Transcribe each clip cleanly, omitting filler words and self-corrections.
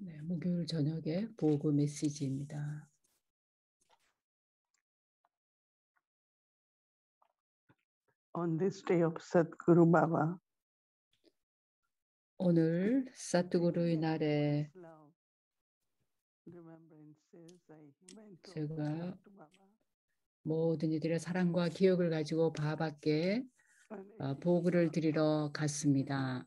네, 목요일 저녁에 보고 메시지입니다. On this day of Sadhguru Baba, 오늘 사투구루의 날에 제가 모든 이들의 사랑과 기억을 가지고 바바께 보고를 드리러 갔습니다.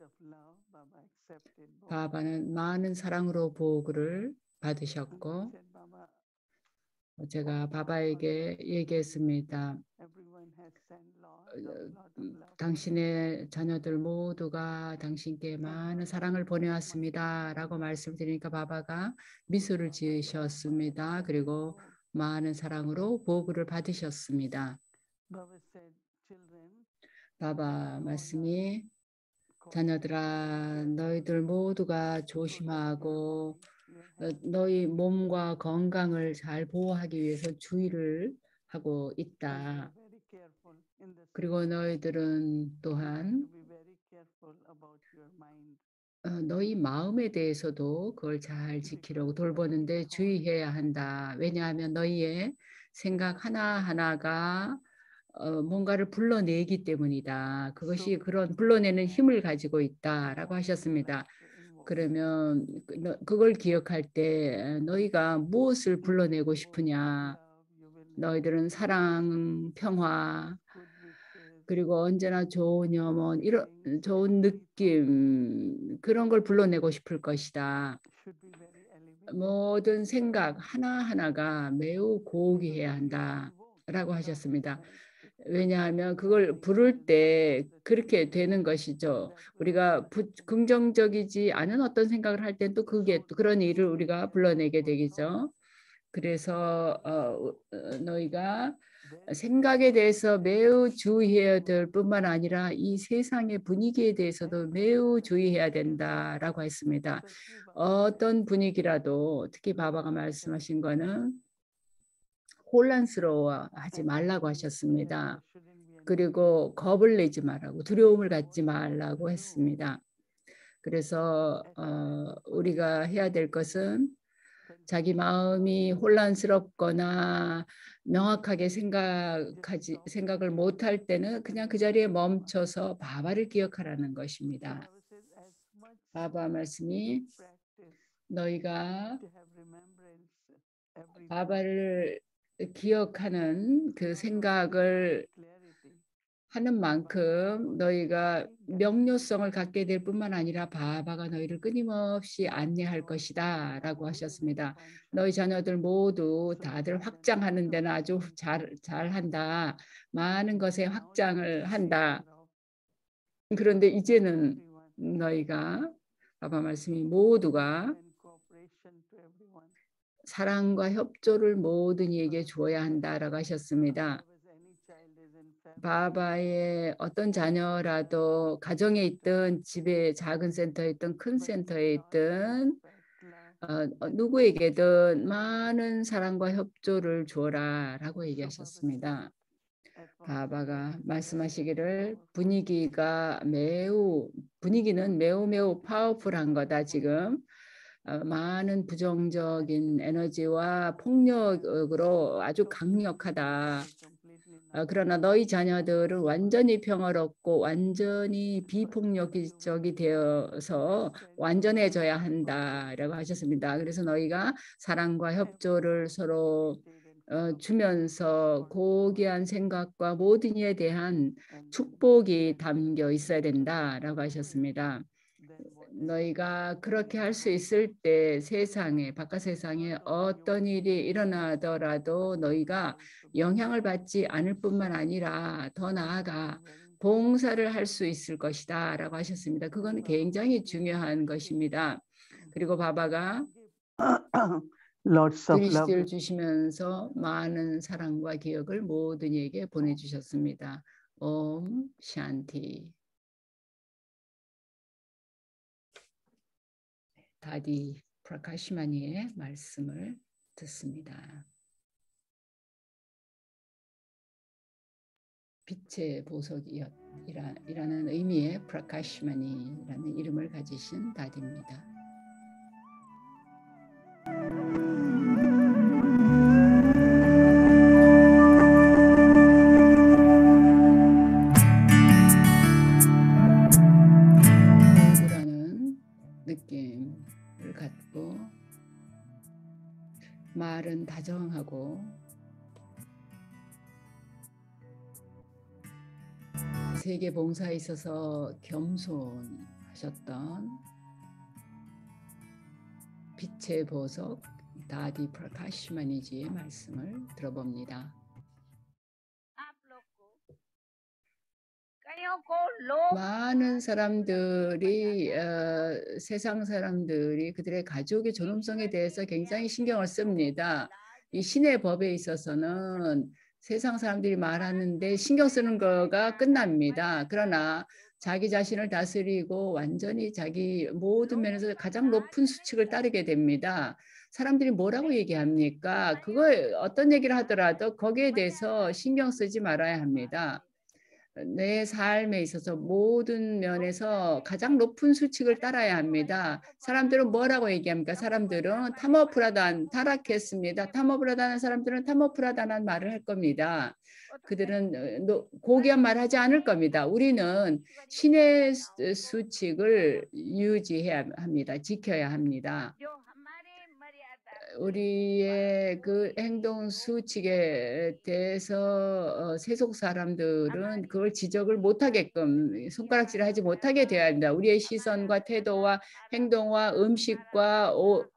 바바는 많은 사랑으로 보고를 받으셨고 제가 바바에게 얘기했습니다. 당신의 자녀들 모두가 당신께 많은 사랑을 보내왔습니다. 라고 말씀드리니까 바바가 미소를 지으셨습니다. 그리고 많은 사랑으로 보고를 받으셨습니다. 바바 말씀이 자녀들아 너희들 모두가 조심하고 너희 몸과 건강을 잘 보호하기 위해서 주의를 하고 있다. 그리고 너희들은 또한 너희 마음에 대해서도 그걸 잘 지키려고 돌보는데 주의해야 한다. 왜냐하면 너희의 생각 하나하나가 뭔가를 불러내기 때문이다. 그것이 그런 불러내는 힘을 가지고 있다라고 하셨습니다. 그러면 그걸 기억할 때 너희가 무엇을 불러내고 싶으냐? 너희들은 사랑, 평화, 그리고 언제나 좋은 염원, 이런 좋은 느낌 그런 걸 불러내고 싶을 것이다. 모든 생각 하나하나가 매우 고귀해야 한다라고 하셨습니다. 왜냐하면 그걸 부를 때 그렇게 되는 것이죠. 우리가 긍정적이지 않은 어떤 생각을 할 때 또 그게 또 그런 일을 우리가 불러내게 되겠죠. 그래서 너희가 생각에 대해서 매우 주의해야 될 뿐만 아니라 이 세상의 분위기에 대해서도 매우 주의해야 된다라고 했습니다. 어떤 분위기라도 특히 바바가 말씀하신 거는 혼란스러워하지 말라고 하셨습니다. 그리고 겁을 내지 말라고 두려움을 갖지 말라고 했습니다. 그래서 우리가 해야 될 것은 자기 마음이 혼란스럽거나 명확하게 생각을 못할 때는 그냥 그 자리에 멈춰서 바바를 기억하라는 것입니다. 바바 말씀이 너희가 바바를 기억하는 그 생각을 하는 만큼 너희가 명료성을 갖게 될 뿐만 아니라 바바가 너희를 끊임없이 안내할 것이다 라고 하셨습니다. 너희 자녀들 모두 다들 확장하는 데는 아주 잘한다. 많은 것에 확장을 한다. 그런데 이제는 너희가 바바 말씀이 모두가 사랑과 협조를 모든 이에게 주어야 한다라고 하셨습니다. 바바의 어떤 자녀라도 가정에 있든 집에 작은 센터에 있든 큰 센터에 있든 누구에게든 많은 사랑과 협조를 주어라 라고 얘기하셨습니다. 바바가 말씀하시기를 분위기는 매우 파워풀한 거다 지금. 많은 부정적인 에너지와 폭력으로 아주 강력하다. 그러나 너희 자녀들은 완전히 평화롭고 완전히 비폭력적이 되어서 완전해져야 한다라고 하셨습니다. 그래서 너희가 사랑과 협조를 서로 주면서 고귀한 생각과 모든 이에 대한 축복이 담겨 있어야 된다라고 하셨습니다. 너희가 그렇게 할 수 있을 때 바깥 세상에 어떤 일이 일어나더라도 너희가 영향을 받지 않을 뿐만 아니라 더 나아가 봉사를 할 수 있을 것이다 라고 하셨습니다. 그건 굉장히 중요한 것입니다. 그리고 바바가 그리스도를 주시면서 많은 사랑과 기억을 모든 이에게 보내주셨습니다. 옴 샨티. 다디 프라카시마니의 말씀을 듣습니다. 빛의 보석이라는 의미의 프라카시마니라는 이름을 가지신 다디입니다. 세계 봉사에 있어서 겸손하셨던 빛의 보석 다디 프라카시마니지의 말씀을 들어봅니다. 많은 사람들이 세상 사람들이 그들의 가족의 존엄성에 대해서 굉장히 신경을 씁니다. 이 신의 법에 있어서는 세상 사람들이 말하는데 신경 쓰는 거가 끝납니다. 그러나 자기 자신을 다스리고 완전히 자기 모든 면에서 가장 높은 수칙을 따르게 됩니다. 사람들이 뭐라고 얘기합니까? 그거 어떤 얘기를 하더라도 거기에 대해서 신경 쓰지 말아야 합니다. 내 삶에 있어서 모든 면에서 가장 높은 수칙을 따라야 합니다. 사람들은 뭐라고 얘기합니까? 사람들은 타모프라단, 타락했습니다. 타모프라단한 사람들은 타모프라단한 말을 할 겁니다. 그들은 고귀한 말 하지 않을 겁니다. 우리는 신의 수칙을 유지해야 합니다. 지켜야 합니다. 우리의 그 행동 수칙에 대해서 세속 사람들은 그걸 지적을 못하게끔 손가락질을 하지 못하게 되어야 합니다. 우리의 시선과 태도와 행동과 음식과 옷,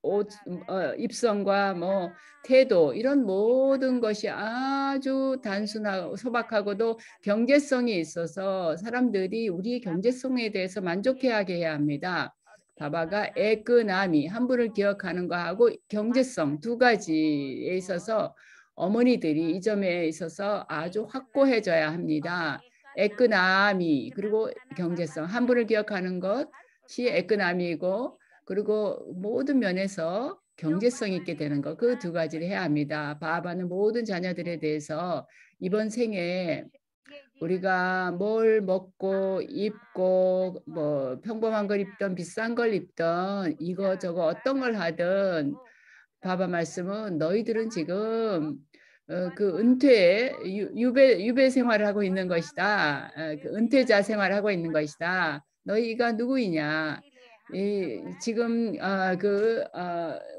입성과 뭐 태도 이런 모든 것이 아주 단순하고 소박하고도 경제성이 있어서 사람들이 우리의 경제성에 대해서 만족해하게 해야 합니다. 바바가 에끄나미 한 분을 기억하는 거하고 경제성 두 가지에 있어서 어머니들이 이 점에 있어서 아주 확고해져야 합니다. 에끄나미 그리고 경제성 한 분을 기억하는 것이 에끄나미이고 그리고 모든 면에서 경제성 있게 되는 것 그 두 가지를 해야 합니다. 바바는 모든 자녀들에 대해서 이번 생에 우리가 뭘 먹고 입고 뭐 평범한 걸 입던 비싼 걸 입던 이거 저거 어떤 걸 하든 바바 말씀은 너희들은 지금 그 은퇴 유배 생활을 하고 있는 것이다. 그 은퇴자 생활을 하고 있는 것이다. 너희가 누구이냐? 지금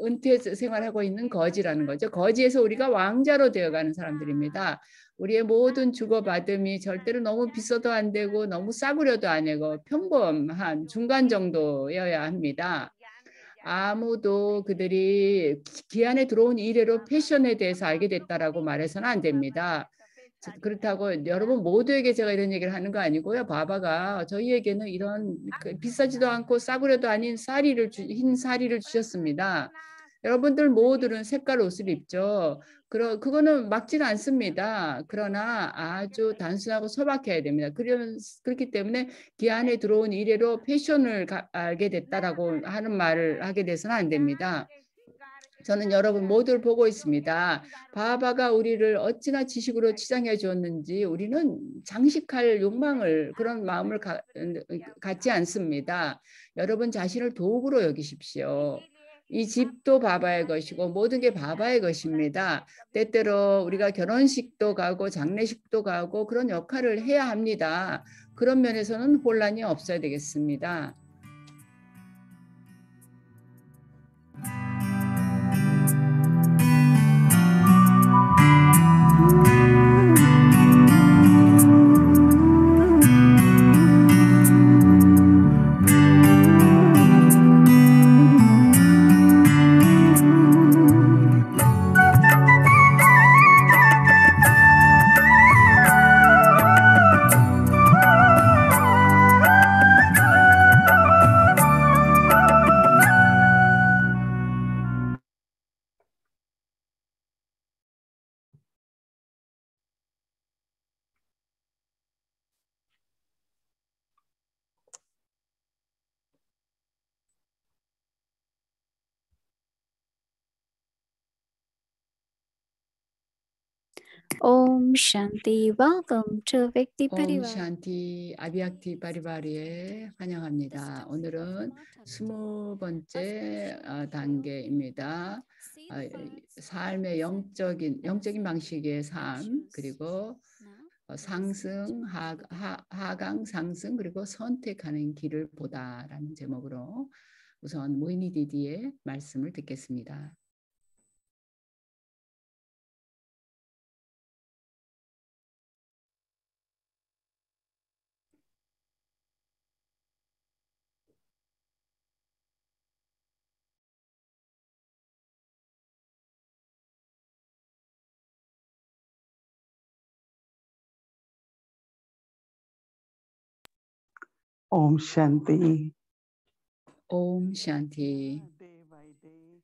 은퇴 생활하고 있는 거지라는 거죠. 거지에서 우리가 왕자로 되어가는 사람들입니다. 우리의 모든 주고받음이 절대로 너무 비싸도 안 되고 너무 싸구려도 안 되고 평범한 중간 정도여야 합니다. 아무도 그들이 기한에 들어온 이래로 패션에 대해서 알게 됐다라고 말해서는 안 됩니다. 그렇다고 여러분 모두에게 제가 이런 얘기를 하는 거 아니고요. 바바가 저희에게는 이런 비싸지도 않고 싸구려도 아닌 흰 사리를 주셨습니다. 여러분들 모두는 색깔 옷을 입죠. 그거는 막지는 않습니다. 그러나 아주 단순하고 소박해야 됩니다. 그렇기 때문에 기한에 들어온 이래로 패션을 알게 됐다라고 하는 말을 하게 돼서는 안 됩니다. 저는 여러분 모두를 보고 있습니다. 바바가 우리를 어찌나 지식으로 치장해 주었는지 우리는 장식할 욕망을 그런 마음을 갖지 않습니다. 여러분 자신을 도구로 여기십시오. 이 집도 바바의 것이고 모든 게 바바의 것입니다. 때때로 우리가 결혼식도 가고 장례식도 가고 그런 역할을 해야 합니다. 그런 면에서는 혼란이 없어야 되겠습니다. Om Shanti. Welcome to Vikti 옴 Parivar. 샨티 아비약티 바리바리에 환영합니다. 오늘은 20번째 단계입니다. 삶의 영적인 방식의 삶 그리고 상승, 하강, 상승 그리고 선택하는 길을 보다라는 제목으로 우선 모이니 디디의 말씀을 듣겠습니다. Om Shanti. 옴 샨티. Day by day,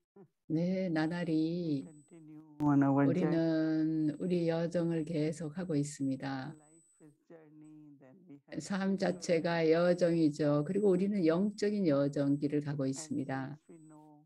네, 나날이 continue on our journey. 우리는 우리 여정을 계속하고 있습니다. Life is journey, then we have 삶 spiritual 자체가 journey. 여정이죠. 그리고 우리는 영적인 여정길을 가고 And 있습니다. since we know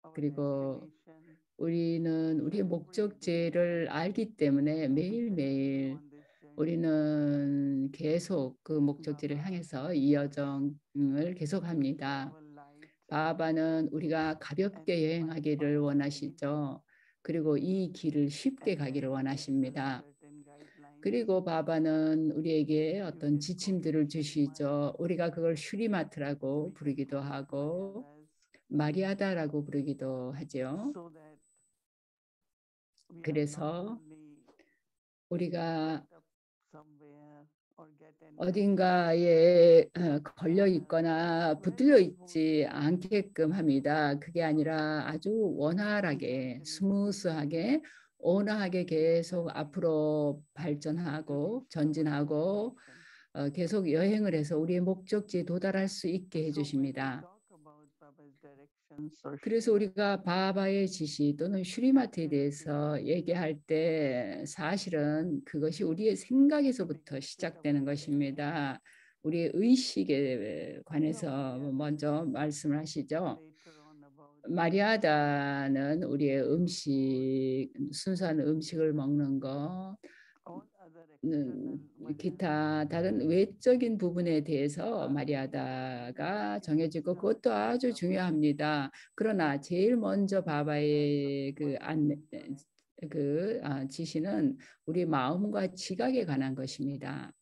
our 그리고 destination, 우리는 우리의 목적지를 알기 때문에 매일매일 on this journey, 우리는 계속 그 목적지를 향해서 이 여정을 계속합니다. our light, 바바는 우리가 가볍게 여행하기를 원하시죠. 그리고 이 길을 쉽게 가기를 원하십니다. certain guidelines. 그리고 바바는 우리에게 어떤 지침들을 주시죠. 우리가 그걸 슈리마트라고 부르기도 하고 마리아다라고 부르기도 하죠. So that we are not 그래서 only 우리가 up somewhere or get an 어딘가에 걸려 있거나 붙들려 있지 않게끔 합니다. 그게 아니라 아주 원활하게, 스무스하게, 온화하게 계속 앞으로 발전하고 전진하고 계속 여행을 해서 우리의 목적지에 도달할 수 있게 해주십니다. 그래서 우리가 바바의 지시 또는 슈리마트에 대해서 얘기할 때 사실은 그것이 우리의 생각에서부터 시작되는 것입니다. 우리의 의식에 관해서 먼저 말씀을 하시죠. 마리아다는 우리의 음식, 순수한 음식을 먹는 것, 기타 다른 외적인 부분에 대해서 마리아다가 정해지고 그것도 아주 중요합니다. 그러나 제일 먼저 바바의 지시는 우리 마음과 지각에 관한 것입니다.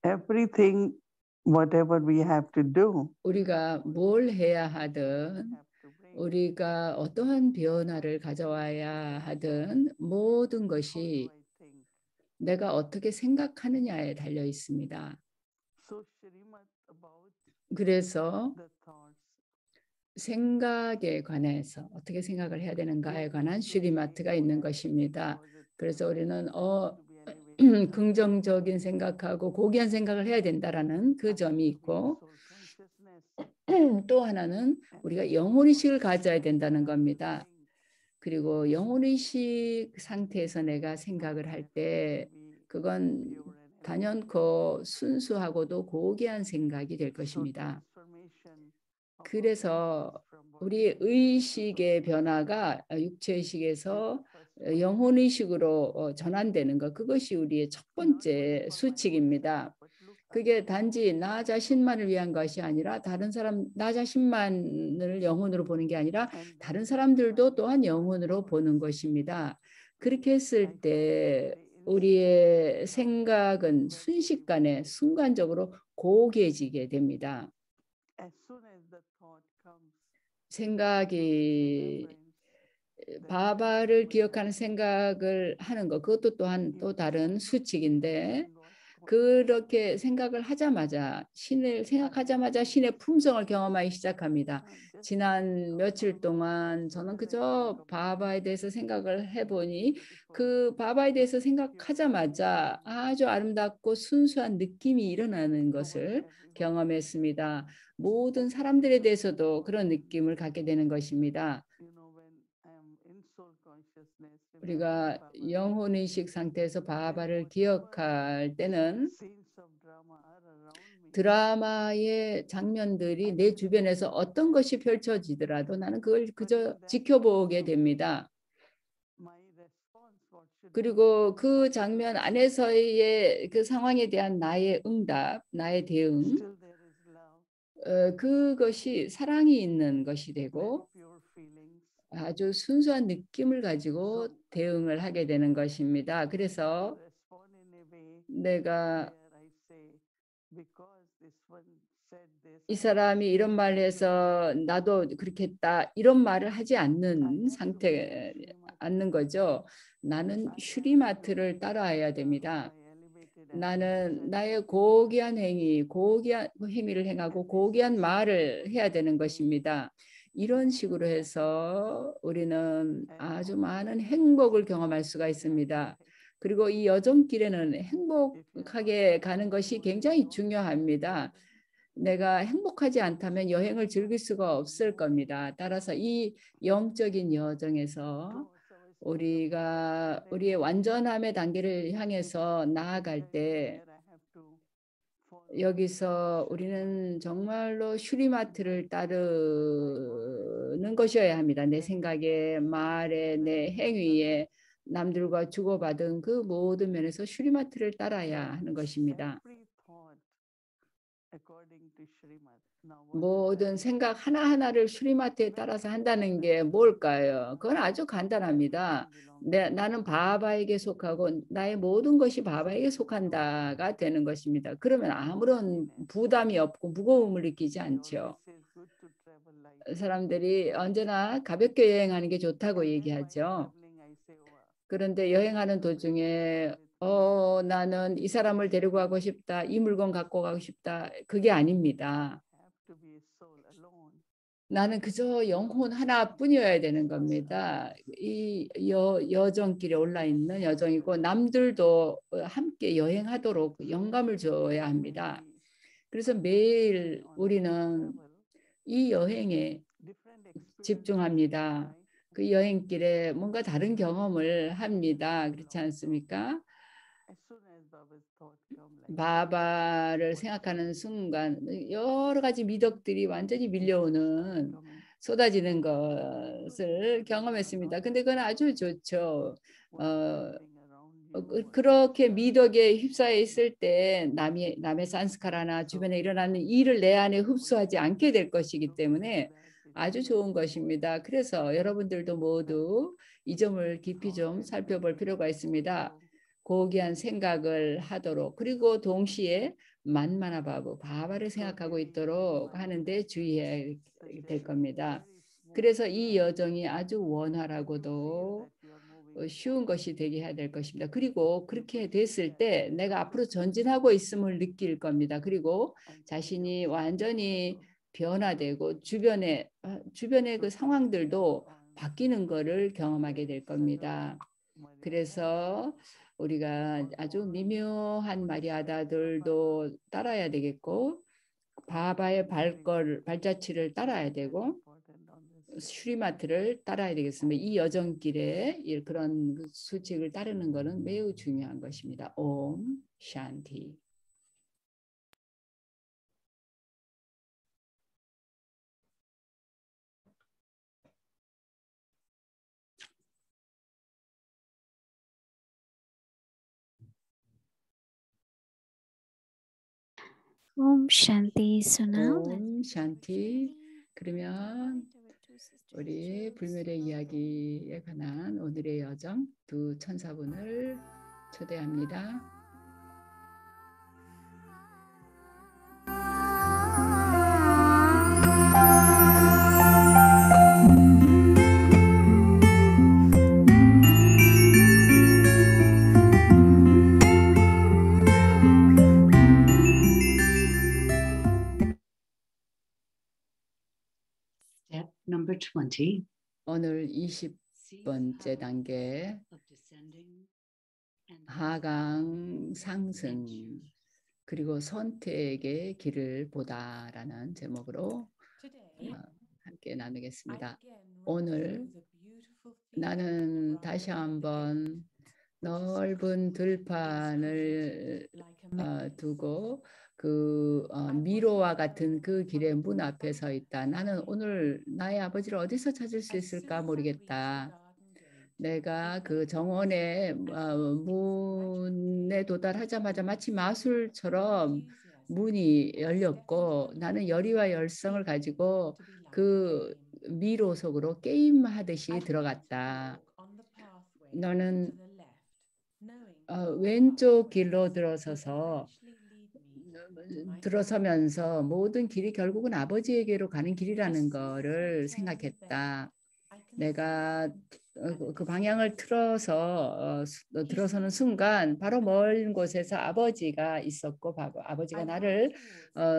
everything, whatever we have to do, 우리가 뭘 해야 하든 우리가 어떠한 변화를 가져와야 하든 모든 것이 내가 어떻게 생각하느냐에 달려 있습니다. 그래서 생각에 관해서 어떻게 생각을 해야 되는가에 관한 슈리마트가 있는 것입니다. 그래서 우리는 긍정적인 생각하고 고귀한 생각을 해야 된다라는 그 점이 있고 또 하나는 우리가 영혼의식을 가져야 된다는 겁니다. 그리고 영혼의식 상태에서 내가 생각을 할 때 그건 단연코 순수하고도 고귀한 생각이 될 것입니다. 그래서 우리 의식의 변화가 육체의식에서 영혼의식으로 전환되는 것, 그것이 우리의 첫 번째 수칙입니다. 그게 단지 나 자신만을 위한 것이 아니라 다른 사람, 나 자신만을 영혼으로 보는 게 아니라 다른 사람들도 또한 영혼으로 보는 것입니다. 그렇게 했을 때 우리의 생각은 순식간에 순간적으로 고귀해지게 됩니다. 생각이 바바를 기억하는 생각을 하는 것, 그것도 또한 또 다른 수칙인데 그렇게 생각을 하자마자 신을 생각하자마자 신의 품성을 경험하기 시작합니다. 지난 며칠 동안 저는 그저 바바에 대해서 생각을 해보니 그 바바에 대해서 생각하자마자 아주 아름답고 순수한 느낌이 일어나는 것을 경험했습니다. 모든 사람들에 대해서도 그런 느낌을 갖게 되는 것입니다. 우리가 영혼의식 상태에서 바바를 기억할 때는 드라마의 장면들이 내 주변에서 어떤 것이 펼쳐지더라도 나는 그걸 그저 지켜보게 됩니다. 그리고 그 장면 안에서의 그 상황에 대한 나의 응답, 나의 대응, 그것이 사랑이 있는 것이 되고 아주 순수한 느낌을 가지고 대응을 하게 되는 것입니다. 그래서 내가 이 사람이 이런 말을 해서 나도 그렇게 했다 이런 말을 하지 않는 상태 않는 거죠. 나는 슈리마트를 따라야 됩니다. 나는 나의 고귀한 행위, 고귀한 행위를 행하고 고귀한 말을 해야 되는 것입니다. 이런 식으로 해서 우리는 아주 많은 행복을 경험할 수가 있습니다. 그리고 이 여정길에는 행복하게 가는 것이 굉장히 중요합니다. 내가 행복하지 않다면 여행을 즐길 수가 없을 겁니다. 따라서 이 영적인 여정에서 우리가 우리의 완전함의 단계를 향해서 나아갈 때 여기서 우리는 정말로 슈리마트를 따르는 것이어야 합니다. 내 생각에, 말에, 내 행위에 남들과 주고받은 그 모든 면에서 슈리마트를 따라야 하는 것입니다. 모든 생각 하나하나를 슈리마트에 따라서 한다는 게 뭘까요? 그건 아주 간단합니다. 나는 바바에게 속하고 나의 모든 것이 바바에게 속한다가 되는 것입니다. 그러면 아무런 부담이 없고 무거움을 느끼지 않죠. 사람들이 언제나 가볍게 여행하는 게 좋다고 얘기하죠. 그런데 여행하는 도중에 나는 이 사람을 데리고 가고 싶다, 이 물건 갖고 가고 싶다, 그게 아닙니다. 나는 그저 영혼 하나뿐이어야 되는 겁니다. 이 여정길에 올라있는 여정이고 남들도 함께 여행하도록 영감을 줘야 합니다. 그래서 매일 우리는 이 여행에 집중합니다. 그 여행길에 뭔가 다른 경험을 합니다. 그렇지 않습니까? 바바를 생각하는 순간 여러 가지 미덕들이 완전히 밀려오는 쏟아지는 것을 경험했습니다. 근데 그건 아주 좋죠. 그렇게 미덕에 휩싸여 있을 때 남의 산스카라나 주변에 일어나는 일을 내 안에 흡수하지 않게 될 것이기 때문에 아주 좋은 것입니다. 그래서 여러분들도 모두 이 점을 깊이 좀 살펴볼 필요가 있습니다. 고귀한 생각을 하도록, 그리고 동시에 만마나바부 바바를 생각하고 있도록 하는데 주의해야 될 겁니다. 그래서 이 여정이 아주 원활하고도 쉬운 것이 되게 해야 될 것입니다. 그리고 그렇게 됐을 때 내가 앞으로 전진하고 있음을 느낄 겁니다. 그리고 자신이 완전히 변화되고 주변의 그 상황들도 바뀌는 것을 경험하게 될 겁니다. 그래서 우리가 아주 미묘한 마리아다들도 따라야 되겠고 바바의 발자취를 따라야 되고 슈리마트를 따라야 되겠습니다. 이 여정길에 그런 수칙을 따르는 것은 매우 중요한 것입니다. 옴 샨티. Om Shanti. So now 옴 샨티. 그러면 우리 불멸의 이야기에 관한 오늘의 여정 두 천사분을 초대합니다. Step number 20. 오늘 20번째 단계 하강 상승 그리고 선택의 길을 보다라는 제목으로 함께 나누겠습니다. 오늘 나는 다시 한번 넓은 들판을 두고 그 미로와 같은 그 길의 문 앞에 서 있다. 나는 오늘 나의 아버지를 어디서 찾을 수 있을까 모르겠다. 내가 그 정원의 문에 도달하자마자 마치 마술처럼 문이 열렸고 나는 열의와 열성을 가지고 그 미로 속으로 게임하듯이 들어갔다. 너는 왼쪽 길로 들어서면서 모든 길이 결국은 아버지에게로 가는 길이라는 거를 생각했다. 내가 그 방향을 들어서는 순간 바로 먼 곳에서 아버지가 있었고 아버지가 나를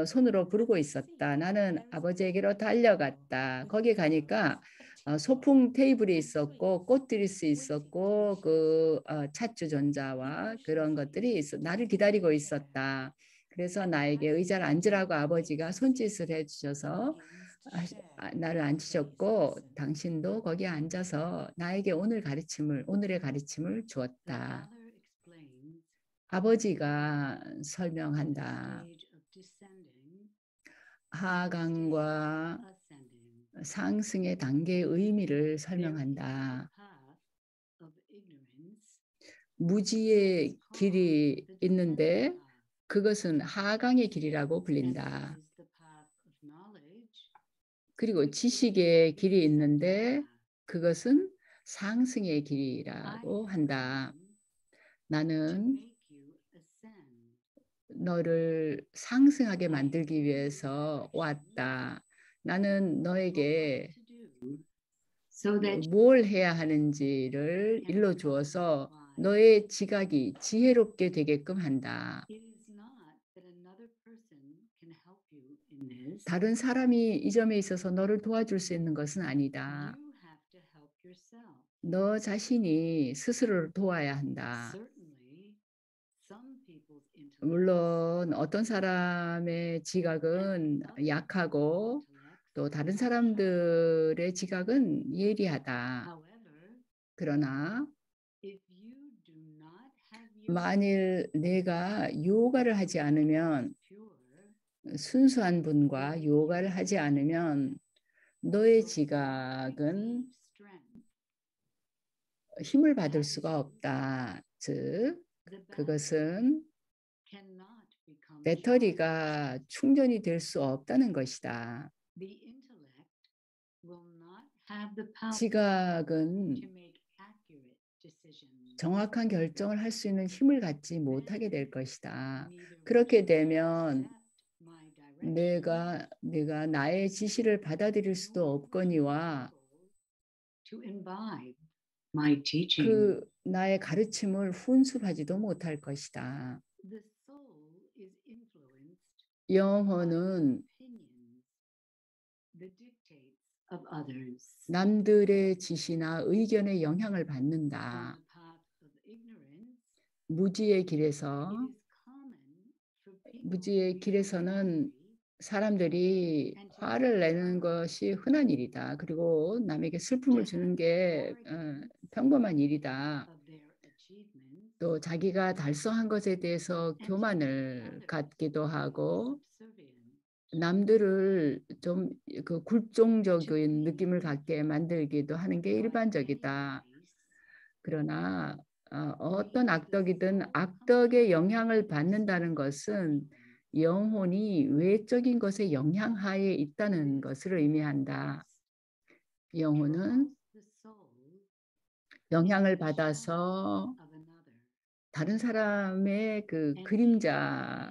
손으로 부르고 있었다. 나는 아버지에게로 달려갔다. 거기 가니까 소풍 테이블이 있었고 꽃들이 있었고 그 찻주 전자와 그런 것들이 나를 기다리고 있었다. 그래서 나에게 의자를 앉으라고 아버지가 손짓을 해주셔서 나를 앉히셨고 당신도 거기에 앉아서 나에게 오늘의 가르침을 주었다. 아버지가 설명한다. 하강과 상승의 단계의 의미를 설명한다. 무지의 길이 있는데 그것은 하강의 길이라고 불린다. 그리고 지식의 길이 있는데 그것은 상승의 길이라고 한다. 나는 너를 상승하게 만들기 위해서 왔다. 나는 너에게 뭘 해야 하는지를 일러주어서 너의 지각이 지혜롭게 되게끔 한다. 다른 사람이 이 점에 있어서 너를 도와줄 수 있는 것은 아니다. 너 자신이 스스로를 도와야 한다. 물론 어떤 사람의 지각은 약하고 또 다른 사람들의 지각은 예리하다. 그러나 만일 내가 요가를 하지 않으면 순수한 분과 요가를 하지 않으면 너의 지각은 힘을 받을 수가 없다. 즉, 그것은 배터리가 충전이 될 수 없다는 것이다. 지각은 정확한 결정을 할 수 있는 힘을 갖지 못하게 될 것이다. 그렇게 되면 내가 나의 지시를 받아들일 수도 없거니와 그 나의 가르침을 훈수하지도 못할 것이다. 영혼은 남들의 지시나 의견에 영향을 받는다. 무지의 길에서는 사람들이 화를 내는 것이 흔한 일이다. 그리고 남에게 슬픔을 주는 게 평범한 일이다. 또 자기가 달성한 것에 대해서 교만을 갖기도 하고 남들을 좀 그 굴종적인 느낌을 갖게 만들기도 하는 게 일반적이다. 그러나 어떤 악덕이든 악덕의 영향을 받는다는 것은 영혼이 외적인 것의 영향하에 있다는 것을 의미한다. 영혼은 영향을 받아서 다른 사람의 그 그림자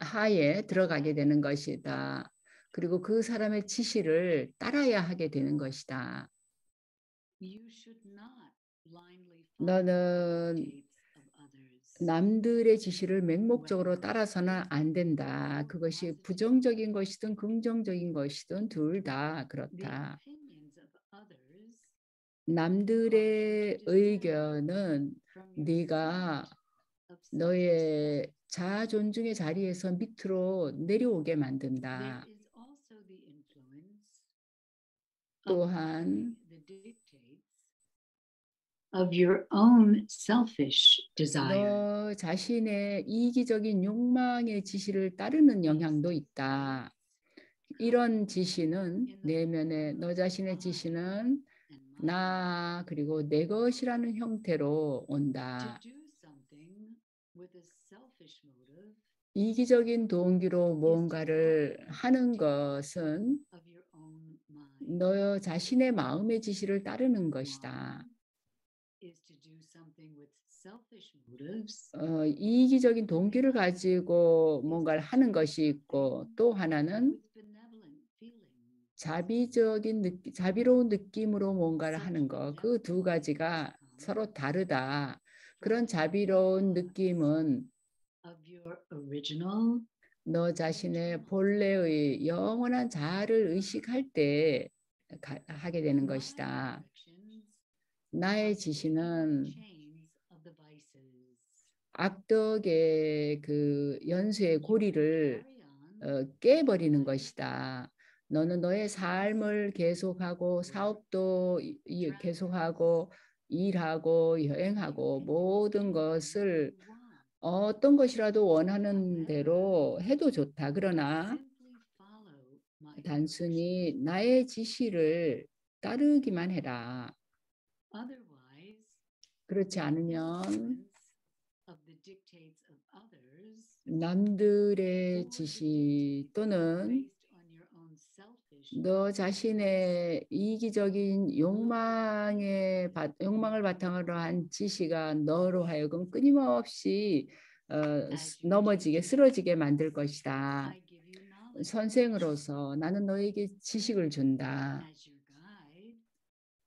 하에 들어가게 되는 것이다. 그리고 그 사람의 지시를 따라야 하게 되는 것이다. 너는 남들의 지시를 맹목적으로 따라서는 안 된다. 그것이 부정적인 것이든 긍정적인 것이든 둘 다 그렇다. 남들의 의견은 네가 너의 자아 존중의 자리에서 밑으로 내려오게 만든다. 또한 of your own selfish desire. 너 자신의 이기적인 욕망의 지시를 따르는 영향도 있다. 이런 지시는 내면의 너 자신의 지시는 나 그리고 내 것이라는 형태로 온다. 이기적인 동기로 무언가를 하는 것은 너 자신의 마음의 지시를 따르는 것이다. 이기적인 동기를 가지고 뭔가를 하는 것이 있고 또 하나는 자비로운 느낌으로 뭔가를 하는 것. 그 두 가지가 서로 다르다. 그런 자비로운 느낌은 너 자신의 본래의 영원한 자아를 의식할 때 하게 되는 것이다. 나의 지시는 악덕의 그 연쇄의 고리를 깨버리는 것이다. 너는 너의 삶을 계속하고 사업도 계속하고 일하고 여행하고 모든 것을 어떤 것이라도 원하는 대로 해도 좋다. 그러나 단순히 나의 지시를 따르기만 해라. 그렇지 않으면 남들의 지시 또는 너 자신의 이기적인 욕망을 바탕으로 한 지시가 너로 하여금 끊임없이 넘어지게 쓰러지게 만들 것이다. 선생으로서 나는 너에게 지식을 준다.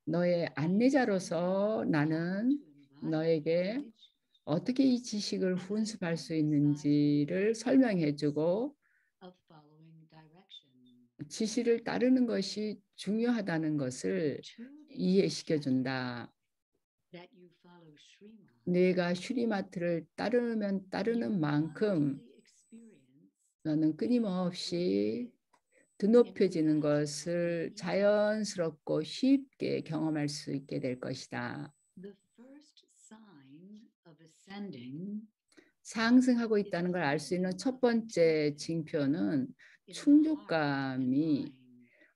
너의 안내자로서 나는 너에게 어떻게 이 지식을 훈습할 수 있는지를 설명해주고 지시를 따르는 것이 중요하다는 것을 이해시켜준다. 내가 슈리마트를 따르면 따르는 만큼 너는 끊임없이 드높여지는 것을 자연스럽고 쉽게 경험할 수 있게 될 것이다. 상승하고 있다는 걸 알 수 있는 첫 번째 징표는 충족감이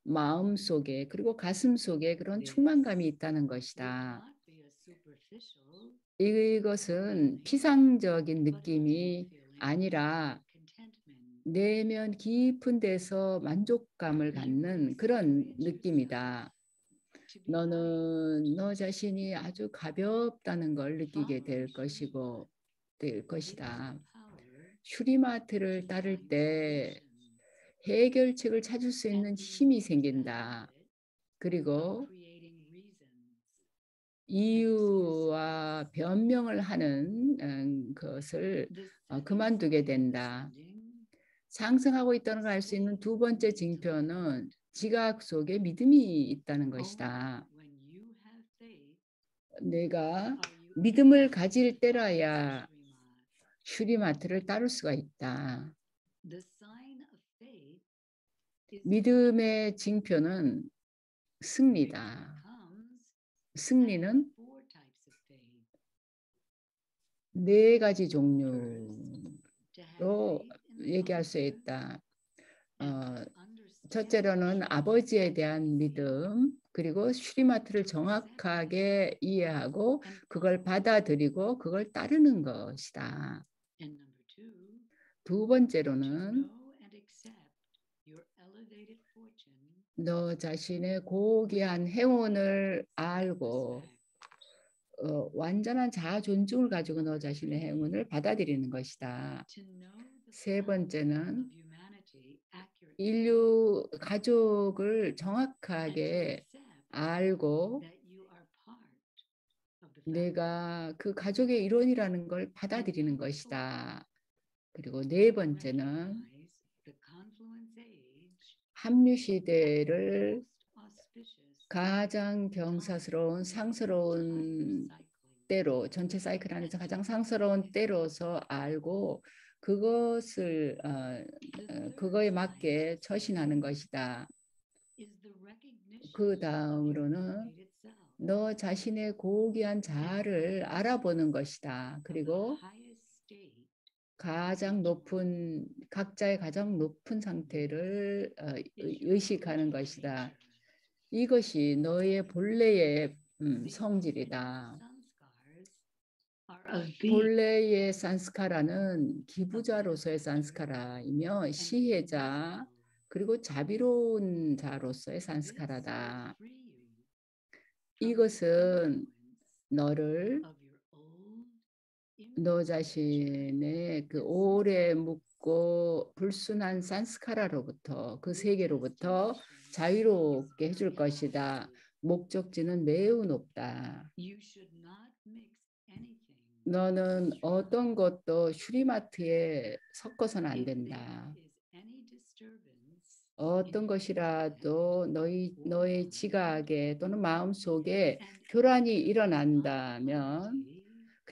마음속에 그리고 가슴속에 그런 충만감이 있다는 것이다. 이것은 피상적인 느낌이 아니라 내면 깊은 데서 만족감을 갖는 그런 느낌이다. 너는 너 자신이 아주 가볍다는 걸 느끼게 될 것이다. 슈리마트를 따를 때 해결책을 찾을 수 있는 힘이 생긴다. 그리고 이유와 변명을 하는 것을 그만두게 된다. 상승하고 있다는 걸 알 수 있는 두 번째 징표는 지각 속에 믿음이 있다는 것이다. 내가 믿음을 가질 때라야 슈리마트를 따를 수가 있다. 믿음의 징표는 승리다. 승리는 네 가지 종류로 얘기할 수 있다. 첫째로는 아버지에 대한 믿음, 그리고 슈리마트를 정확하게 이해하고 그걸 받아들이고 그걸 따르는 것이다. 두 번째로는 너 자신의 고귀한 행운을 알고 완전한 자아 존중을 가지고 너 자신의 행운을 받아들이는 것이다. 세 번째는 인류 가족을 정확하게 알고 내가 그 가족의 일원이라는 걸 받아들이는 것이다. 그리고 네 번째는 합류 시대를 가장 경사스러운 상스러운 때로 전체 사이클 안에서 가장 상스러운 때로서 알고 그것을 그거에 맞게 처신하는 것이다. 그 다음으로는 너 자신의 고귀한 자아를 알아보는 것이다. 그리고 각자의 가장 높은 상태를 의식하는 것이다. 이것이 너의 본래의 성질이다. 본래의 산스카라는 기부자로서의 산스카라이며 시혜자 그리고 자비로운 자로서의 산스카라다. 이것은 너를 너 자신의 그 오래 묵고 불순한 산스카라로부터 그 세계로부터 자유롭게 해줄 것이다. 목적지는 매우 높다. 너는 어떤 것도 슈리마트에 섞어서는 안 된다. 어떤 것이라도 너의 지각에 또는 마음속에 교란이 일어난다면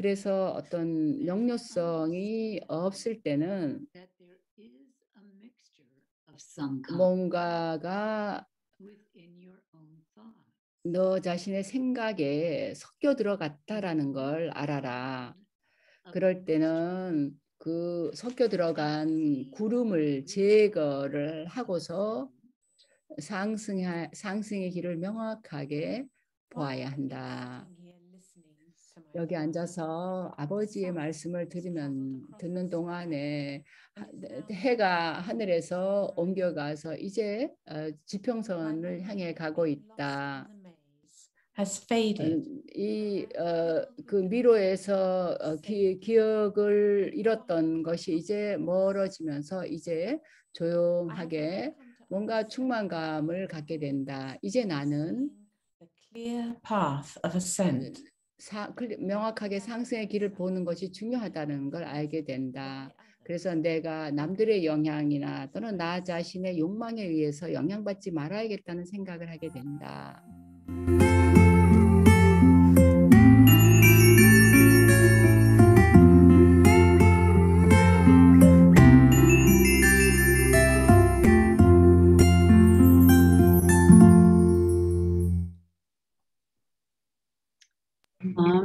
그래서 어떤 역류성이 없을 때는 that there is a mixture of some kind 뭔가가 within your own thoughts. 너 자신의 생각에 섞여 들어갔다라는 걸 알아라. 그럴 때는 그 섞여 들어간 구름을 제거를 하고서 상승의 길을 명확하게 보아야 한다. 여기 앉아서 아버지의 말씀을 듣는 동안에 해가 하늘에서 옮겨가서 이제 지평선을 향해 가고 있다. has faded. 그 미로에서 기억을 잃었던 것이 이제 멀어지면서 이제 조용하게 뭔가 충만감을 갖게 된다. 이제 나는 The clear path of ascent. 명확하게 상승의 길을 보는 것이 중요하다는 걸 알게 된다. 그래서 내가 남들의 영향이나 또는 나 자신의 욕망에 의해서 영향받지 말아야겠다는 생각을 하게 된다.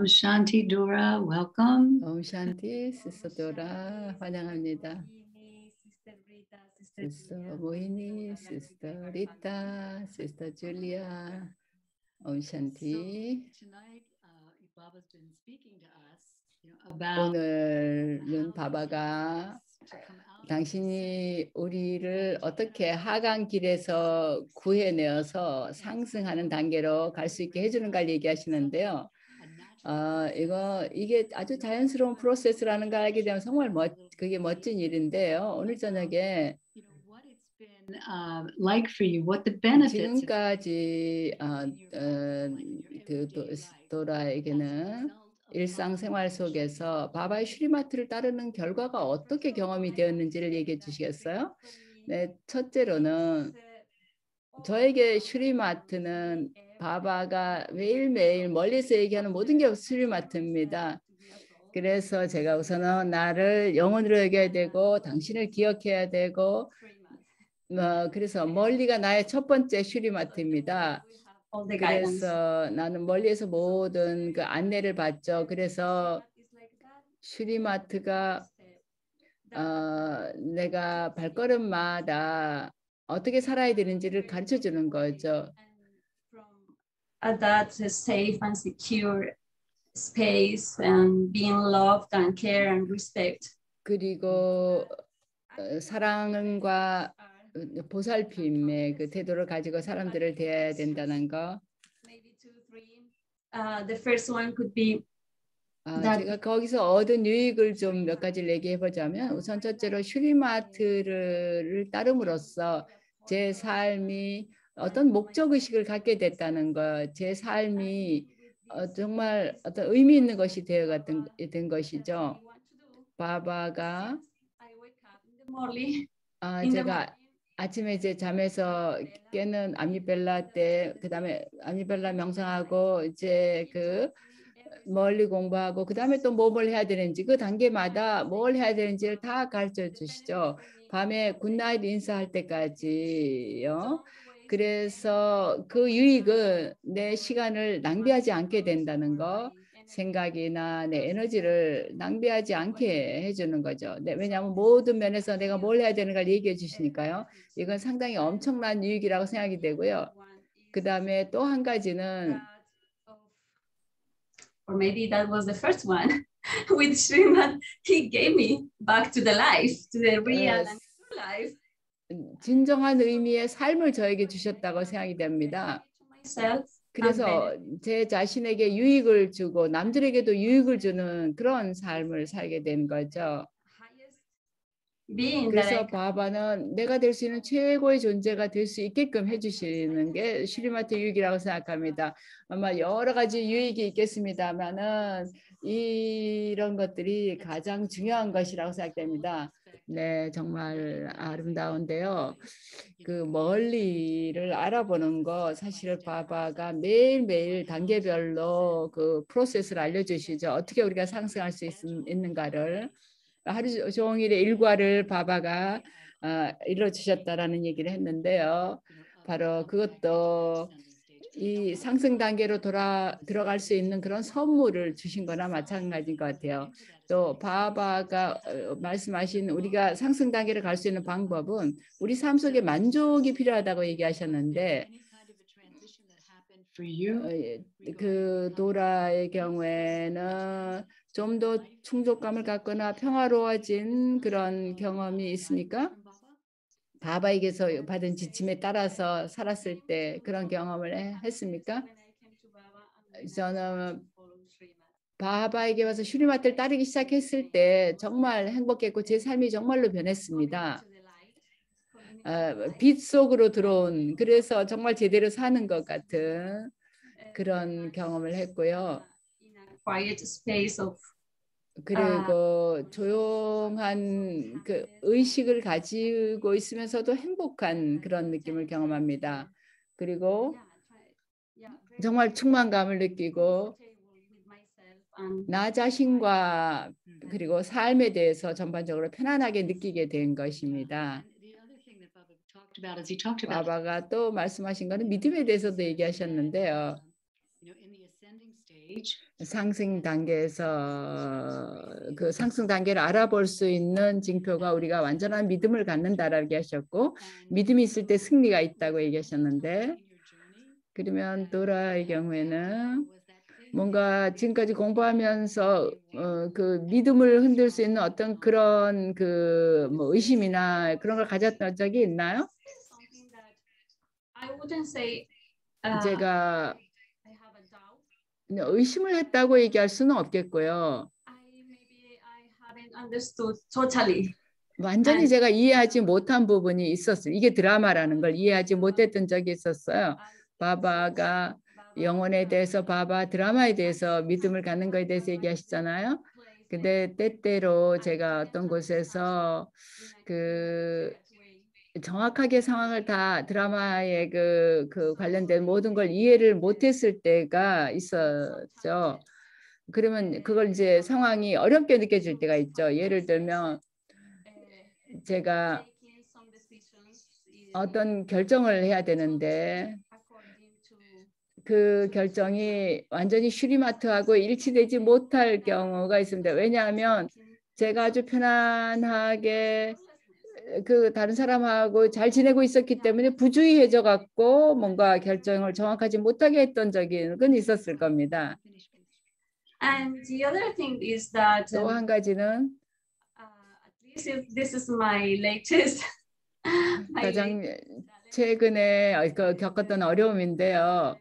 Shanti Dora, welcome. 옴샨티 시스터 도라 환영합니다. 시스터 모이니, 시스터 리타, 시스터 줄리아, 옴샨티. Tonight, Baba's been speaking to us, about 오늘은 바바가 to come out. 당신이 우리를 어떻게 하강 길에서 구해내어서 상승하는 단계로 갈 수 있게 해주는 걸 얘기하시는데요. 이게 아주 자연스러운 프로세스라는 걸 알게 되면 정말 그게 멋진 일인데요. 오늘 저녁에 What it's been like for you, what the benefits of 지금까지 도라에게는 일상생활 속에서 바바의 슈리마트를 따르는 결과가 어떻게 경험이 되었는지를 얘기해 주시겠어요? 네, 첫째로는 저에게 슈리마트는 바바가 매일매일 멀리서 얘기하는 모든 게 슈리마트입니다. 그래서 제가 우선은 나를 영혼으로 여겨야 되고 당신을 기억해야 되고 그래서 멀리가 나의 첫 번째 슈리마트입니다. 그래서 나는 멀리에서 모든 그 안내를 받죠. 그래서 슈리마트가 내가 발걸음마다 어떻게 살아야 되는지를 가르쳐 주는 거죠. At that safe and secure space and being loved and care and respect. 그리고 사랑과 보살핌의 그 태도를 가지고 사람들을 대해야 된다는 거. Maybe 2, 3. The first one could be 제가 거기서 얻은 유익을 좀 몇 가지를 얘기해 보자면 우선 첫째로 슈리마트를 따름으로써 제 삶이 어떤 목적의식을 갖게 됐다는 것, 제 삶이 정말 어떤 의미 있는 것이 된 것이죠. 바바가 제가 아침에 이제 잠에서 깨는 아미벨라 때, 그다음에 아미벨라 명상하고 이제 그 멀리 공부하고 그다음에 또 뭘 해야 되는지 그 단계마다 뭘 해야 되는지를 다 가르쳐 주시죠. 밤에 굿나잇 인사할 때까지요. 그래서 그 유익은 내 시간을 낭비하지 않게 된다는 거, 생각이나 내 에너지를 낭비하지 않게 해주는 거죠. 네, 왜냐하면 모든 면에서 내가 뭘 해야 되는 걸 얘기해 주시니까요. 이건 상당히 엄청난 유익이라고 생각이 되고요. 그 다음에 또 한 가지는 or maybe that was the first one with Srimad, he gave me back to the life, to the real and true life. 진정한 의미의 삶을 저에게 주셨다고 생각이 됩니다. 그래서 제 자신에게 유익을 주고 남들에게도 유익을 주는 그런 삶을 살게 된 거죠. 그래서 바바는 내가 될 수 있는 최고의 존재가 될 수 있게끔 해주시는 게 슈리마트 유익이라고 생각합니다. 아마 여러 가지 유익이 있겠습니다만은 이런 것들이 가장 중요한 것이라고 생각됩니다. 네, 정말 아름다운데요. 그 멀리를 알아보는 거 사실 바바가 매일매일 단계별로 그 프로세스를 알려주시죠. 어떻게 우리가 상승할 수 있는가를 하루 종일의 일과를 바바가 이루어주셨다라는 얘기를 했는데요. 바로 그것도 이 상승 단계로 들어갈 수 있는 그런 선물을 주신 거나 마찬가지인 것 같아요. 또 바바가 말씀하신 우리가 상승 단계를 갈 수 있는 방법은 우리 삶 속에 만족이 필요하다고 얘기하셨는데 그 도라의 경우에는 좀 더 충족감을 갖거나 평화로워진 그런 경험이 있습니까? 바바에게서 받은 지침에 따라서 살았을 때 그런 경험을 했습니까? 저는 바바에게 와서 슈리마트를 따르기 시작했을 때 정말 행복했고 제 삶이 정말로 변했습니다. 빛 속으로 들어온, 그래서 정말 제대로 사는 것 같은 그런 경험을 했고요. 그리고 조용한 그 의식을 가지고 있으면서도 행복한 그런 느낌을 경험합니다. 그리고 정말 충만감을 느끼고 나 자신과 그리고 삶에 대해서 전반적으로 편안하게 느끼게 된 것입니다. 바바가 또 말씀하신 거는 믿음에 대해서도 얘기하셨는데요. 상승 단계에서 그 상승 단계를 알아볼 수 있는 징표가 우리가 완전한 믿음을 갖는다라고 얘기하셨고, 믿음이 있을 때 승리가 있다고 얘기하셨는데, 그러면 도라의 경우에는 뭔가 지금까지 공부하면서 그 믿음을 흔들 수 있는 어떤 그런 그 뭐 의심이나 그런 걸 가졌던 적이 있나요? 제가 의심을 했다고 얘기할 수는 없겠고요. 완전히 제가 이해하지 못한 부분이 있었어요. 이게 드라마라는 걸 이해하지 못했던 적이 있었어요. 바바가 영혼에 대해서, 바바 드라마에 대해서 믿음을 갖는 거에 대해서 얘기하시잖아요. 근데 때때로 제가 어떤 곳에서 그 정확하게 상황을 다 드라마에 그 관련된 모든 걸 이해를 못했을 때가 있었죠. 그러면 그걸 이제 상황이 어렵게 느껴질 때가 있죠. 예를 들면 제가 어떤 결정을 해야 되는데 그 결정이 완전히 슈리마트하고 일치되지 못할 경우가 있습니다. 왜냐하면 제가 아주 편안하게 그 다른 사람하고 잘 지내고 있었기 때문에 부주의해져 갖고 뭔가 결정을 정확하지 못하게 했던 적이 있었을 겁니다. 또 한 가지는 가장 최근에 겪었던 어려움인데요.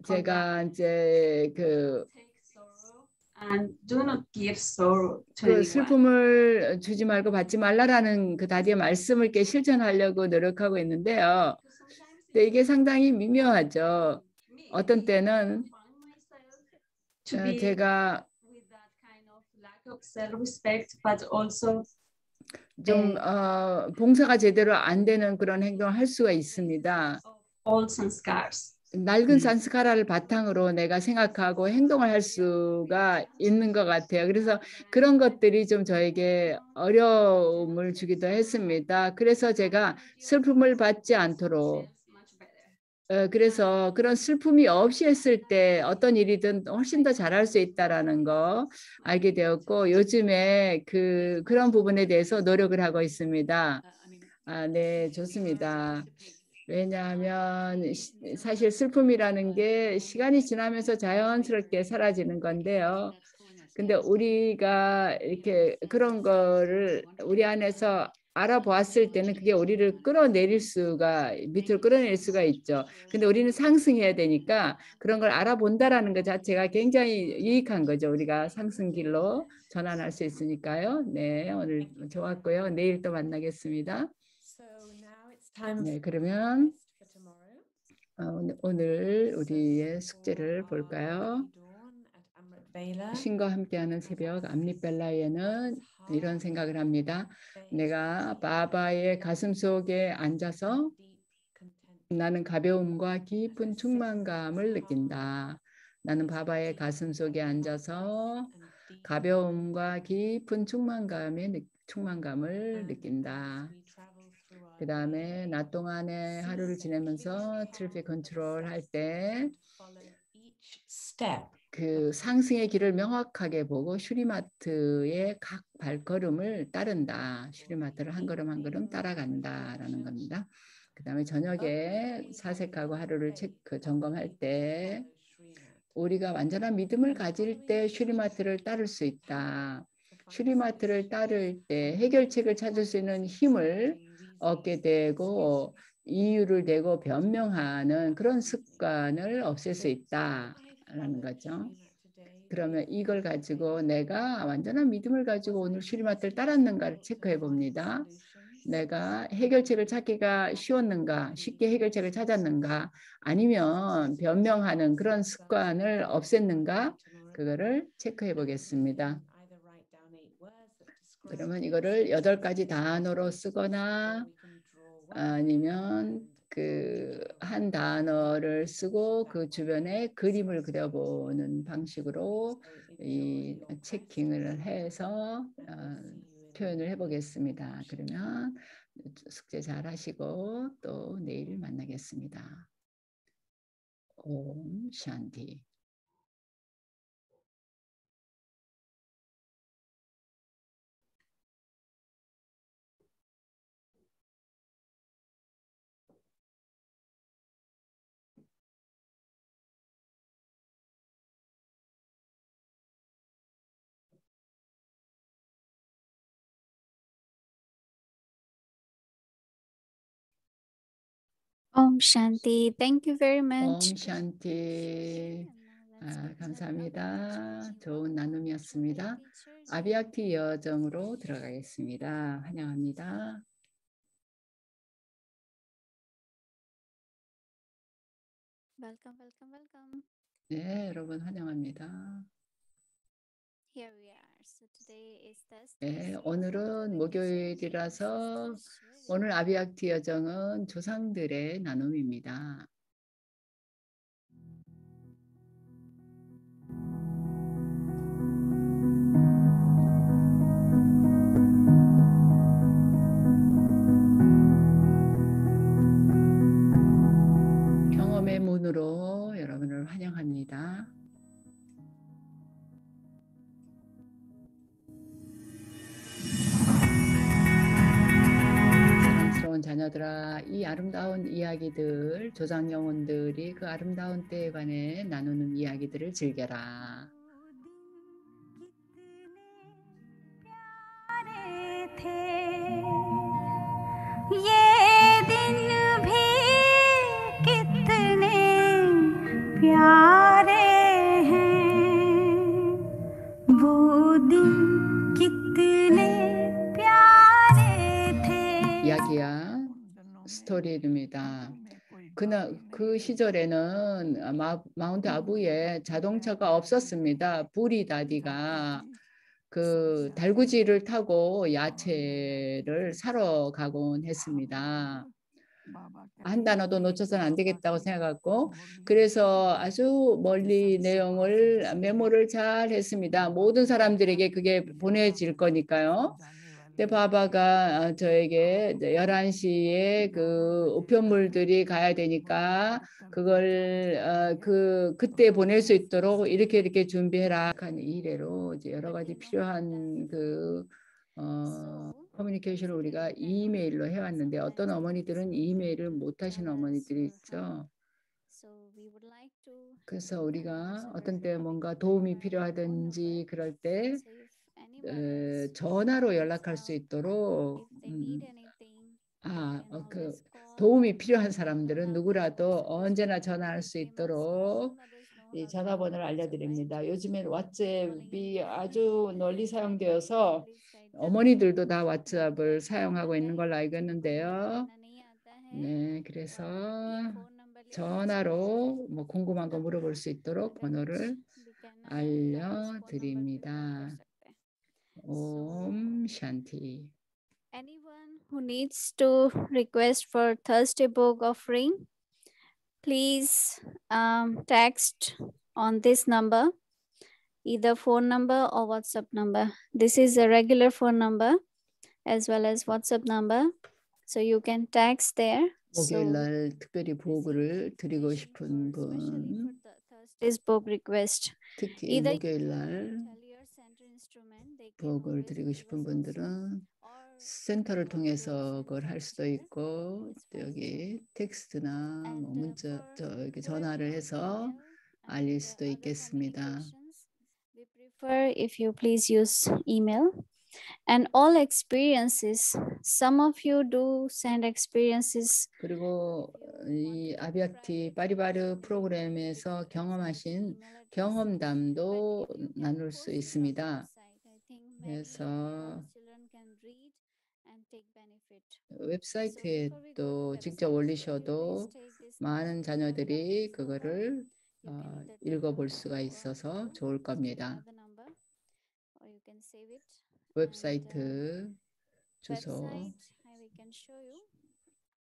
제가 이제 그 슬픔을 주지 말고 받지 말라라는 그 다디의 말씀을 이렇게 실천하려고 노력하고 있는데요. 근데 이게 상당히 미묘하죠. 어떤 때는 제가 좀 봉사가 제대로 안 되는 그런 행동을 할 수가 있습니다. 낡은 산스카라를 바탕으로 내가 생각하고 행동을 할 수가 있는 것 같아요. 그래서 그런 것들이 좀 저에게 어려움을 주기도 했습니다. 그래서 제가 슬픔을 받지 않도록 그래서 그런 슬픔이 없이 했을 때 어떤 일이든 훨씬 더 잘할 수 있다라는 거 알게 되었고, 요즘에 그런 부분에 대해서 노력을 하고 있습니다. 네, 좋습니다. 왜냐하면 사실 슬픔이라는 게 시간이 지나면서 자연스럽게 사라지는 건데요. 근데 우리가 이렇게 그런 거를 우리 안에서 알아보았을 때는 그게 우리를 끌어내릴 수가, 밑으로 끌어낼 수가 있죠. 근데 우리는 상승해야 되니까 그런 걸 알아본다라는 것 자체가 굉장히 유익한 거죠. 우리가 상승길로 전환할 수 있으니까요. 네, 오늘 좋았고요. 내일 또 만나겠습니다. 네, 그러면 오늘 우리의 숙제를 볼까요? 신과 함께하는 새벽 암릿벨라에는 이런 생각을 합니다. 내가 바바의 가슴 속에 앉아서 나는 가벼움과 깊은 충만감을 느낀다. 나는 바바의 가슴 속에 앉아서 가벼움과 깊은 충만감을 느낀다. 그 다음에 낮 동안에 하루를 지내면서 트래픽 컨트롤 할 때 그 상승의 길을 명확하게 보고 슈리마트의 각 발걸음을 따른다. 슈리마트를 한 걸음 한 걸음 따라간다라는 겁니다. 그 다음에 저녁에 사색하고 하루를 점검할 때 우리가 완전한 믿음을 가질 때 슈리마트를 따를 수 있다. 슈리마트를 따를 때 해결책을 찾을 수 있는 힘을 얻게 되고 이유를 대고 변명하는 그런 습관을 없앨 수 있다라는 거죠. 그러면 이걸 가지고 내가 완전한 믿음을 가지고 오늘 슈리마트를 따랐는가를 체크해 봅니다. 내가 해결책을 찾기가 쉬웠는가, 쉽게 해결책을 찾았는가, 아니면 변명하는 그런 습관을 없앴는가, 그거를 체크해 보겠습니다. 그러면 이거를 8가지 단어로 쓰거나 아니면 그 한 단어를 쓰고 그 주변에 그림을 그려보는 방식으로 이 체킹을 해서 표현을 해보겠습니다. 그러면 숙제 잘 하시고 또 내일 만나겠습니다. 옴 샨티. Om Shanti. Thank you very 옴 much. 샨티. 감사합니다. 좋은 나눔이었습니다. 아비약티 여정으로 들어가겠습니다. 환영합니다. Welcome, welcome, welcome. 네, 여러분 환영합니다. Here we are. So today is 네, Thursday. 오늘은 목요일이라서 오늘 아비약티 여정은 조상들의 나눔입니다. 경험의 문으로 여러분을 환영합니다. 사랑스러운 자녀들아, 이 아름다운 이야기들, 조상 영혼들이 그 아름다운 때에 관해 나누는 이야기들을 즐겨라. 이야기야 스토리입니다. 그 시절에는 마운트 아부에 자동차가 없었습니다. 부리다디가 그 달구지를 타고 야채를 사러 가곤 했습니다. 한 단어도 놓쳐서는 안 되겠다고 생각했고, 그래서 아주 멀리 내용을 메모를 잘 했습니다. 모든 사람들에게 그게 보내질 거니까요. 근데 바바가 저에게 11시에 그 우편물들이 가야 되니까 그걸 그때 보낼 수 있도록 이렇게 준비해라. 이래로 이제 여러 가지 필요한 그 커뮤니케이션을 우리가 이메일로 해왔는데 어떤 어머니들은 이메일을 못 하시는 어머니들이 있죠. 그래서 우리가 어떤 때 뭔가 도움이 필요하든지 그럴 때 전화로 연락할 수 있도록 그 도움이 필요한 사람들은 누구라도 언제나 전화할 수 있도록 이 전화번호를 알려드립니다. 요즘엔 왓츠앱이 아주 널리 사용되어서 어머니들도 다 왓츠앱을 사용하고 있는 걸로 알고 있는데요. 네, 그래서 전화로 뭐 궁금한 거 물어볼 수 있도록 번호를 알려드립니다. 옴 샨티. Anyone who needs to request for Thursday book offering, please text on this number, either phone number or WhatsApp number. This is a regular phone number as well as WhatsApp number. So you can text there. 목요일 날 특별히 보고를 드리고 싶은 Especially for 분, the Thursday's book request. 특히 Either 목요일 날 tell your center instrument, they can 보고를 always 드리고 give 싶은 us 분들은 or 센터를 go 통해서 to 그걸 할 수도 center. 있고 또 여기 텍스트나 And, 뭐 문자 for 저기 whoever 전화를 wants 해서 email 알릴 and 수도 other 있겠습니다. communications, we prefer if you please use email. And all experiences, some of you do send experiences. 그리고 이 아비아티 파리바르 프로그램에서 경험하신 경험담도 나눌 수 있습니다. 그래서 웹사이트에 또 직접 올리셔도 많은 자녀들이 그거를 읽어볼 수가 있어서 좋을 겁니다. 웹사이트 주소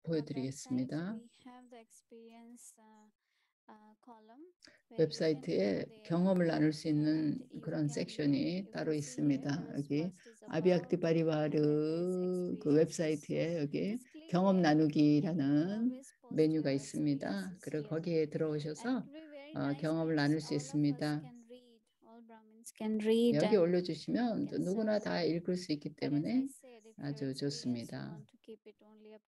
보여드리겠습니다. 웹사이트에 경험을 나눌 수 있는 그런 섹션이 따로 있습니다. 여기 아비아티 파리바르 그 웹사이트에 여기 경험 나누기라는 메뉴가 있습니다. 그리고 거기에 들어오셔서 경험을 나눌 수 있습니다. 여기 올려주시면 누구나 다 읽을 수 있기 때문에 아주 좋습니다.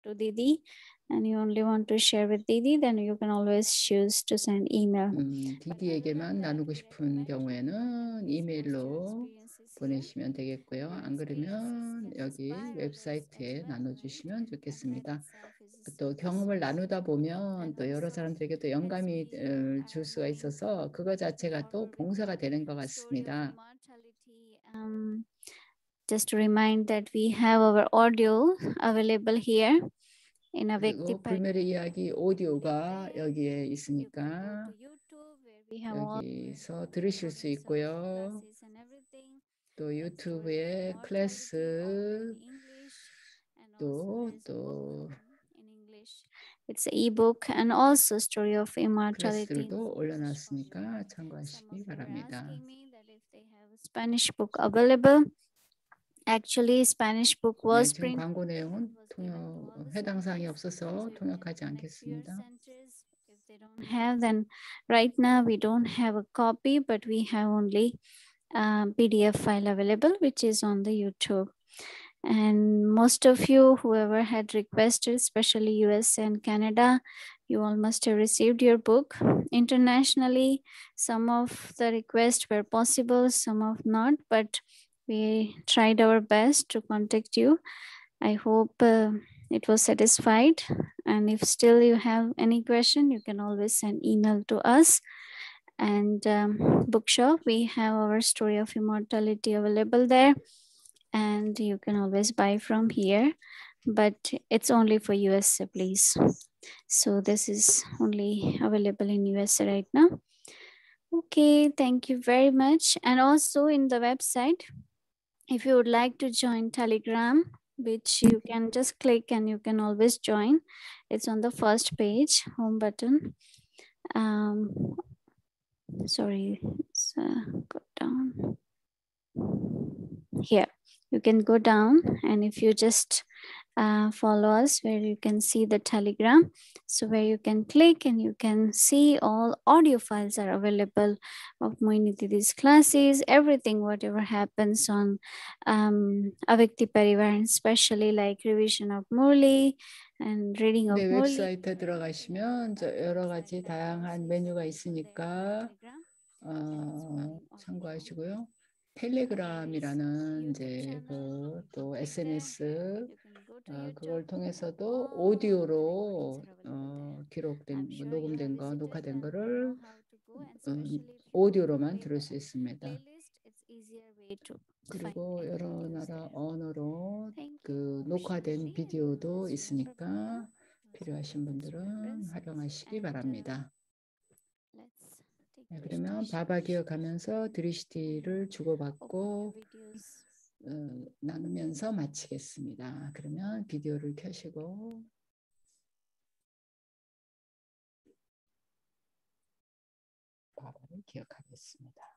Didi, and you only want to share with Didi, then you can always choose to send email. 디디에게만 나누고 싶은 경우에는 이메일로 보내시면 되겠고요. 안 그러면 여기 웹사이트에 나눠주시면 좋겠습니다. 또 경험을 나누다 보면 또 여러 사람들에게 또 영감이 줄 수가 있어서 그거 자체가 또 봉사가 되는 것 같습니다. Just to remind that we have our audio available here in 그리고 불멸의 이야기 오디오가 여기에 있으니까 여기서 들으실 수 있고요. 또 유튜브에 클래스 또 It's an ebook and also story of immortality. 클래스들도 올려놨으니까 참고하시기 바랍니다. Spanish book available. Actually, Spanish book was 지금 printed. 광고 내용은 해당 사항이 없어서 통역하지 않겠습니다. If they don't have, then right now we don't have a copy, but we have only PDF file available, which is on the YouTube. And most of you, whoever had requested, especially US and Canada, you all must have received your book. Internationally, some of the requests were possible, some of not, but we tried our best to contact you. I hope it was satisfied. And if still you have any question, you can always send email to us. And bookshop, we have our story of immortality available there. And you can always buy from here, but it's only for USA, please. So this is only available in USA right now. Okay, thank you very much. And also in the website, if you would like to join Telegram, which you can just click and you can always join. It's on the first page, home button. Sorry, let's go down. Here, you can go down, and if you just follow us, where you can see the Telegram, so where you can click and you can see all audio files are available of Moini Didi's classes, everything, whatever happens on Avikti Parivar, and especially like revision of Murli and reading of 네, Murli. 웹사이트에 들어가시면 여러 가지 다양한 메뉴가 있으니까 참고하시고요. 텔레그램이라는 이제 또 SNS 그걸 통해서도 오디오로 기록된 녹음된 거 녹화된 거를 오디오로만 들을 수 있습니다. 그리고 여러 나라 언어로 그 녹화된 비디오도 있으니까 필요하신 분들은 활용하시기 바랍니다. 네, 그러면 바바 기억하면서 드리시티를 주고받고 나누면서 마치겠습니다. 그러면 비디오를 켜시고 바바를 기억하겠습니다.